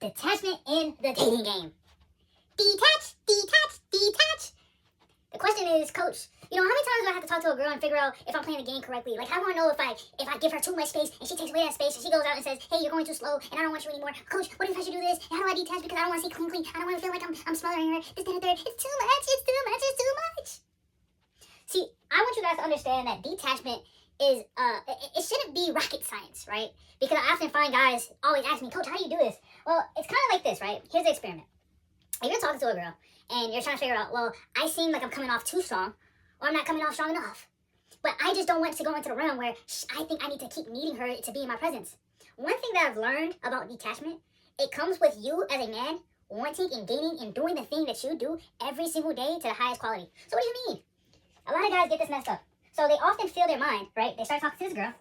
Detachment in the dating game. Detach, detach, detach. The question is, coach, how many times do I have to talk to a girl and figure out if I'm playing the game correctly? Like, how do I know if I give her too much space and she takes away that space and she goes out and says, hey, you're going too slow and I don't want you anymore. Coach, what if I should do this? How do I detach because I don't want to see clean? I don't want to feel like I'm smothering her. This, that, and third. It's too much. It's too much. It's too much. See, I want you guys to understand that detachment is, it shouldn't be rocket science, right? Because I often find guys always ask me, coach, how do you do this? Well, it's kind of like this, right? Here's the experiment. If you're talking to a girl and you're trying to figure out, well, I seem like I'm coming off too strong or I'm not coming off strong enough, but I just don't want to go into the realm where I think I need to keep needing her to be in my presence. One thing that I've learned about detachment, it comes with you as a man wanting and gaining and doing the thing that you do every single day to the highest quality. So what do you mean? A lot of guys get this messed up. So they often feel their mind, right? They start talking to this girl,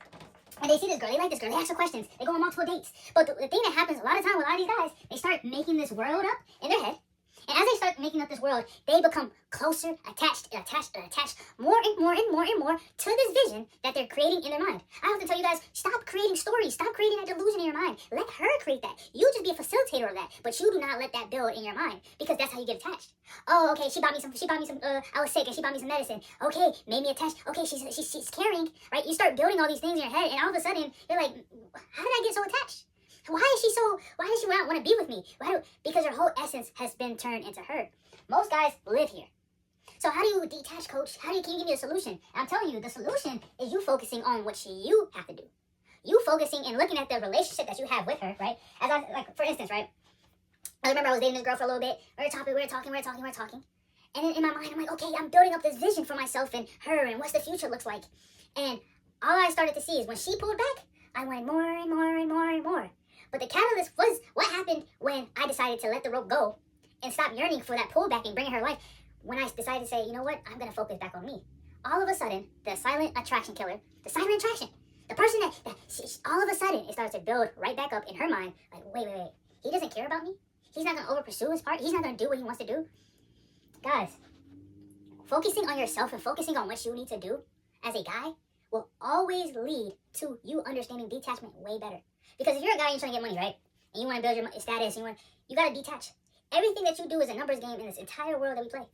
and they see this girl, they like this girl, they ask her questions, they go on multiple dates. But the thing that happens a lot of time with a lot of these guys, they start making this world up in their head. And as they start making up this world, they become closer, attached, more and more and more and more to this vision that they're creating in their mind. I often tell you guys, stop creating stories, stop creating that delusion in your mind. Let her create that. You just be a facilitator of that, but you do not let that build in your mind because that's how you get attached. Oh, okay, she bought me some, I was sick and she bought me some medicine. Okay, made me attached. Okay, she's caring, right? You start building all these things in your head and all of a sudden, you're like, how did I get so attached? Why does she not want to be with me? Because her whole essence has been turned into her. Most guys live here. So how do you detach, coach? Can you give me a solution? And I'm telling you, the solution is you focusing on what you have to do. You focusing and looking at the relationship that you have with her, right? For instance, right? I remember I was dating this girl for a little bit. We were talking. And then in my mind, I'm like, okay, I'm building up this vision for myself and her and what the future looks like. And all I started to see is when she pulled back, I wanted more and more and more and more. But the catalyst was what happened when I decided to let the rope go and stop yearning for that pullback and bring her life. When I decided to say, you know what, I'm going to focus back on me. All of a sudden, the silent attraction killer, the silent attraction, the person all of a sudden, it starts to build right back up in her mind. Like, wait. He doesn't care about me? He's not going to over pursue his part? He's not going to do what he wants to do? Guys, focusing on yourself and focusing on what you need to do as a guy will always lead to you understanding detachment way better. Because if you're a guy and you're trying to get money, right? And you want to build your status, you got to detach. Everything that you do is a numbers game in this entire world that we play.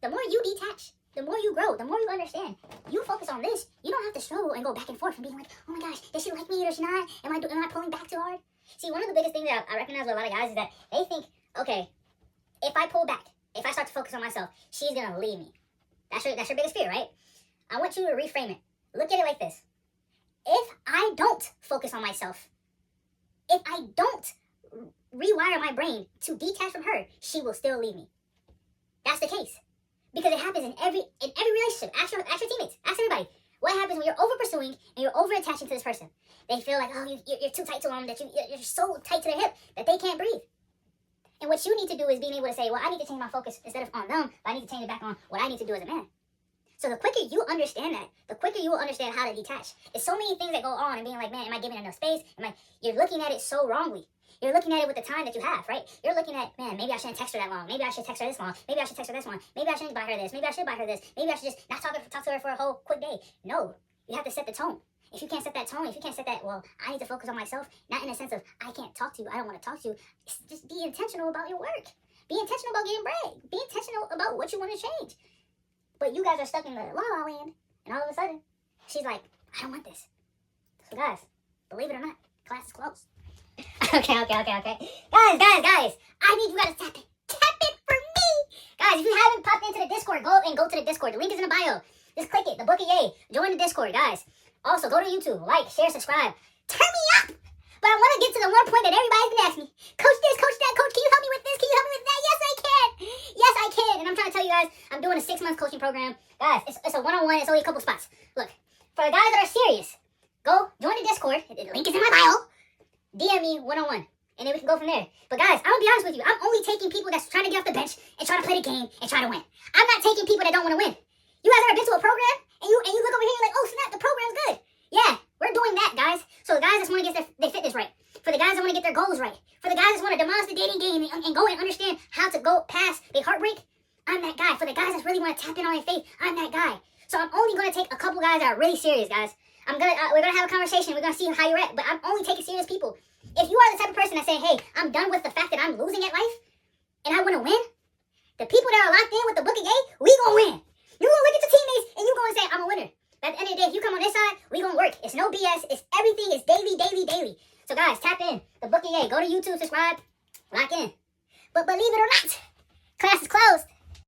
The more you detach, the more you grow, the more you understand. You focus on this, you don't have to struggle and go back and forth and being like, oh my gosh, does she like me or does she not? Am I pulling back too hard? See, one of the biggest things that I recognize with a lot of guys is that they think, okay, if I pull back, if I start to focus on myself, she's going to leave me. That's your biggest fear, right? I want you to reframe it. Look at it like this. If I don't focus on myself, if I don't rewire my brain to detach from her, she will still leave me. That's the case. Because it happens in every relationship. Ask your teammates. Ask everybody. What happens when you're over pursuing and you're over attaching to this person? They feel like, oh, you're too tight to them, that you're so tight to their hip that they can't breathe. And what you need to do is being able to say, well, I need to change my focus instead of on them, but I need to change it back on what I need to do as a man. So the quicker you understand that, the quicker you will understand how to detach. It's so many things that go on and being like, man, am I giving enough space? You're looking at it so wrongly. You're looking at it with the time that you have, right? You're looking at, man, maybe I shouldn't text her that long. Maybe I should text her this long. Maybe I should text her this one. Maybe I shouldn't buy her this. Maybe I should buy her this. Maybe I should just not talk to her for a whole quick day. No, you have to set the tone. If you can't set that tone, if you can't set that, well, I need to focus on myself, not in a sense of, I can't talk to you, I don't want to talk to you. Just be intentional about your work. Be intentional about getting bread. Be intentional about what you want to change. But you guys are stuck in the la-la land, and all of a sudden, she's like, I don't want this. So guys, believe it or not, class is closed. Okay. Guys, I need you guys to tap it. Tap it for me. Guys, if you haven't popped into the Discord, go to the Discord. The link is in the bio. Just click it, the book of yay. Join the Discord, guys. Also, go to YouTube, like, share, subscribe. Turn me up. But I want to get to the one point that everybody's been asking me. Coach this, coach that, coach, can you help me with this? Can you help me with that? Yes, I can. Yes, I can. And I'm trying to tell you guys, I'm doing a 6-month coaching program. Guys, it's a one-on-one. It's only a couple spots. Look, for the guys that are serious, go join the Discord. The link is in my bio. DM me one-on-one. And then we can go from there. But guys, I'm going to be honest with you. I'm only taking people that's trying to get off the bench and trying to play the game and try to win. I'm not taking people that don't want to win. You guys ever been to a program and you look over here and you're like, oh snap, the program's good. Yeah, we're doing that, guys. So the guys that want to get their fitness right. For the guys that want to get their goals right. For the guys that want to demolish the dating game and go and understand how to go past the heartbreak, I'm that guy. For the guys that really want to tap in on their faith, I'm that guy. So I'm only going to take a couple guys that are really serious, guys. we're gonna have a conversation. We're gonna see how you're at. But I'm only taking serious people. If you are the type of person that say, hey, I'm done with the fact that I'm losing at life and I want to win, the people that are locked in with the book of yay, we gonna win. You gonna look at your teammates and you gonna say, I'm a winner. But at the end of the day, if you come on this side, we gonna work. It's no BS. It's everything. It's daily, daily, daily. So guys, tap in. The book of yay. Go to YouTube, subscribe, lock in. But believe it or not, class is closed.